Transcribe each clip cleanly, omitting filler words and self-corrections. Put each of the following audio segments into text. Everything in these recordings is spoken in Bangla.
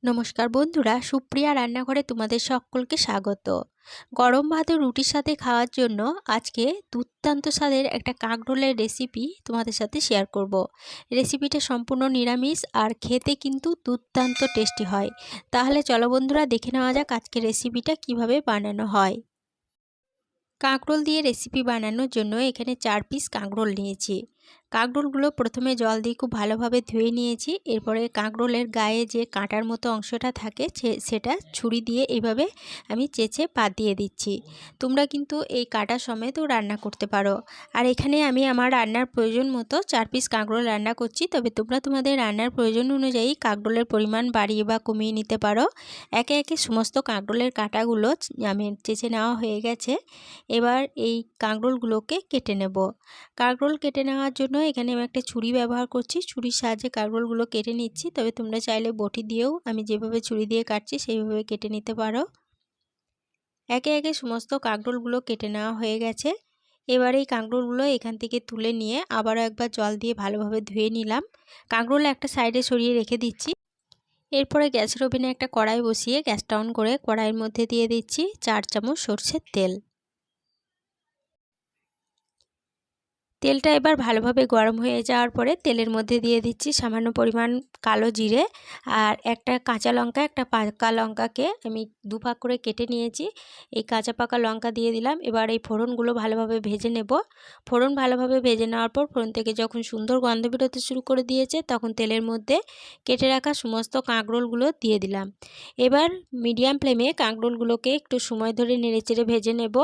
নমস্কার বন্ধুরা, সুপ্রিয়া রান্নাঘরে তোমাদের সকলকে স্বাগত। গরম ভাত ও রুটির সাথে খাওয়ার জন্য আজকে দুর্দান্ত স্বাদের একটা কাঁকরোলের রেসিপি তোমাদের সাথে শেয়ার করব। রেসিপিটা সম্পূর্ণ নিরামিষ আর খেতে কিন্তু দুর্দান্ত টেস্টি হয়। তাহলে চলো বন্ধুরা, দেখে নেওয়া যাক আজকে রেসিপিটা কিভাবে বানানো হয়। কাঁকরোল দিয়ে রেসিপি বানানোর জন্য এখানে 4 পিস কাঁকরোল নিয়েছি। কাঁকরোলগুলো প্রথমে জল দিয়ে খুব ভালোভাবে ধুয়ে নিয়েছি। এরপরে কাঁকরোলের গায়ে যে কাঁটার মতো অংশটা থাকে সেটা ছুরি দিয়ে এইভাবে আমি চেঁচে বাদ দিয়ে দিচ্ছি। তোমরা কিন্তু এই কাঁটা সমেতও রান্না করতে পারো। আর এখানে আমি আমার রান্নার প্রয়োজন মতো 4 পিস কাঁকরোল রান্না করছি, তবে তোমরা তোমাদের রান্নার প্রয়োজন অনুযায়ী কাঁকরোলের পরিমাণ বাড়িয়ে বা কমিয়ে নিতে পারো। একে একে সমস্ত কাঁকরোলের কাঁটাগুলো আমি চেঁচে নেওয়া হয়ে গেছে। এবার এই কাঁকরোলগুলোকে কেটে নেব। কাঁকরোল কেটে নেওয়ার জন্য এখানে আমি একটা ছুরি ব্যবহার করছি। ছুরির সাহায্যে কাঁকরোলগুলো কেটে নিচ্ছি, তবে তোমরা চাইলে বটি দিয়েও আমি যেভাবে ছুরি দিয়ে কাটছি সেইভাবে কেটে নিতে পারো। একে একে সমস্ত কাঁকরোলগুলো কেটে নেওয়া হয়ে গেছে। এবার এই কাঁকরোলগুলো এখান থেকে তুলে নিয়ে আবারও একবার জল দিয়ে ভালোভাবে ধুয়ে নিলাম। কাঁকরোল একটা সাইডে সরিয়ে রেখে দিচ্ছি। এরপরে গ্যাসের ওভেনে একটা কড়াই বসিয়ে গ্যাসটা অন করে কড়াইয়ের মধ্যে দিয়ে দিচ্ছি 4 চামচ সরষের তেল। তেলটা এবার ভালোভাবে গরম হয়ে যাওয়ার পরে তেলের মধ্যে দিয়ে দিচ্ছি সামান্য পরিমাণ কালো জিরে আর একটা কাঁচা লঙ্কা। একটা পাকা লঙ্কাকে আমি দুভাগ করে কেটে নিয়েছি। এই কাঁচা পাকা লঙ্কা দিয়ে দিলাম। এবার এই ফোড়নগুলো ভালোভাবে ভেজে নেব। ফোড়ন ভালোভাবে ভেজে নেওয়ার পর ফোড়ন থেকে যখন সুন্দর গন্ধ বেরোতে শুরু করে দিয়েছে, তখন তেলের মধ্যে কেটে রাখা সমস্ত কাঁকরোলগুলো দিয়ে দিলাম। এবার মিডিয়াম ফ্লেমে কাঁকরোলগুলোকে একটু সময় ধরে নেড়েচেড়ে ভেজে নেব।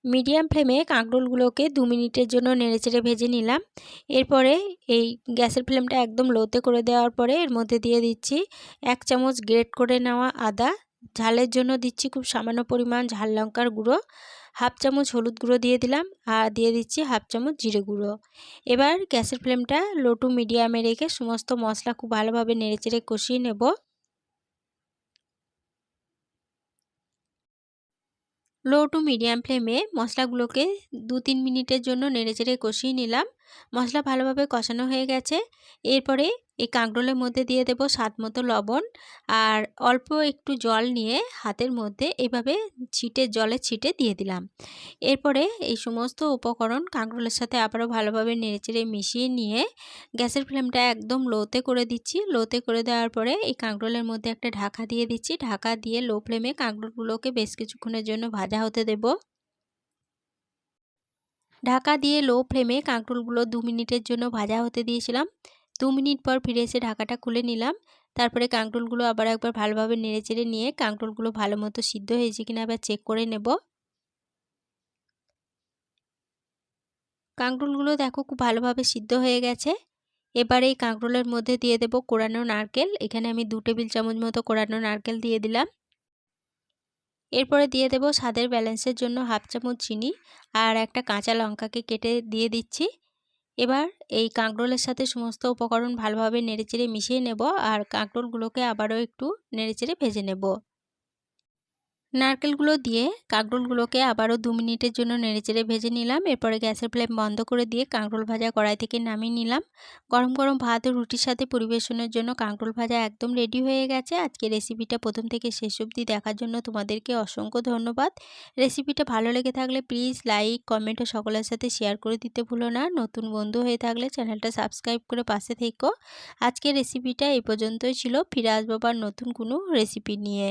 মিডিয়াম ফ্লেমে কাঁকরোলগুলোকে 2 মিনিটের জন্য নেড়েচেড়ে ভেজে নিলাম। এরপরে এই গ্যাসের ফ্লেমটা একদম লোতে করে দেওয়ার পরে এর মধ্যে দিয়ে দিচ্ছি 1 চামচ গ্রেট করে নেওয়া আদা। ঝালের জন্য দিচ্ছি খুব সামান্য পরিমাণ ঝাল লঙ্কার গুঁড়ো। হাফ চামচ হলুদ গুঁড়ো দিয়ে দিলাম আর দিয়ে দিচ্ছি হাফ চামচ জিরে গুঁড়ো। এবার গ্যাসের ফ্লেমটা লো টু মিডিয়ামে রেখে সমস্ত মশলা খুব ভালোভাবে নেড়েচেড়ে কষিয়ে নেব। লো টু মিডিয়াম ফ্লেমে মশলাগুলোকে 2-3 মিনিটের জন্য নেড়েচেড়ে কষিয়ে নিলাম। মশলা ভালোভাবে কষানো হয়ে গেছে। এরপরে এই কাঁকরোলের মধ্যে দিয়ে দেব স্বাদ মতো লবণ আর অল্প একটু জল নিয়ে হাতের মধ্যে এভাবে জলে ছিটে দিয়ে দিলাম। এরপরে এই সমস্ত উপকরণ কাঁকরোলের সাথে আবারও ভালোভাবে নেড়েচেড়ে মিশিয়ে নিয়ে গ্যাসের ফ্লেমটা একদম লোতে করে দিচ্ছি। লোতে করে দেওয়ার পরে এই কাঁকরোলের মধ্যে একটা ঢাকা দিয়ে দিচ্ছি। ঢাকা দিয়ে লো ফ্লেমে কাঁকরোলগুলোকে বেশ কিছুক্ষণের জন্য ভাজা হতে দেব। ঢাকা দিয়ে লো ফ্লেমে কাঁকরোলগুলো 2 মিনিটের জন্য ভাজা হতে দিয়েছিলাম। 2 মিনিট পর ফিরে এসে ঢাকাটা খুলে নিলাম। তারপরে কাঁকরোলগুলো আবার একবার ভালোভাবে নেড়েচেড়ে নিয়ে কাঁকরোলগুলো ভালো মতো সিদ্ধ হয়েছে কিনা আবার চেক করে নেব। কাঁকরোলগুলো দেখো খুব ভালোভাবে সিদ্ধ হয়ে গেছে। এবার এই কাঁকরোলের মধ্যে দিয়ে দেব কোরানো নারকেল। এখানে আমি 2 টেবিল চামচ মতো কোরানো নারকেল দিয়ে দিলাম। এরপরে দিয়ে দেব স্বাদের ব্যালেন্সের জন্য হাফ চামচ চিনি আর একটা কাঁচা লঙ্কাকে কেটে দিয়ে দিচ্ছি। এবার এই কাঁকরোলের সাথে সমস্ত উপকরণ ভালোভাবে নেড়েচেড়ে মিশিয়ে নেব আর কাঁকরোলগুলোকে আবারও একটু নেড়েচেড়ে ভেজে নেব। নারকেলগুলো দিয়ে কাঁকরোলগুলোকে আবারও 2 মিনিটের জন্য নেড়েচেড়ে ভেজে নিলাম। এরপরে গ্যাসের ফ্লেম বন্ধ করে দিয়ে কাঁকরোল ভাজা কড়াই থেকে নামিয়ে নিলাম। গরম গরম ভাত ও রুটির সাথে পরিবেশনের জন্য কাঁকরোল ভাজা একদম রেডি হয়ে গেছে। আজকে রেসিপিটা প্রথম থেকে শেষ অবধি দেখার জন্য তোমাদেরকে অসংখ্য ধন্যবাদ। রেসিপিটা ভালো লেগে থাকলে প্লিজ লাইক, কমেন্ট ও সকলের সাথে শেয়ার করে দিতে ভুলো না। নতুন বন্ধু হয়ে থাকলে চ্যানেলটা সাবস্ক্রাইব করে পাশে থেকো। আজকের রেসিপিটা এই পর্যন্তই ছিল। ফিরে আসবো আবার নতুন কোনো রেসিপি নিয়ে।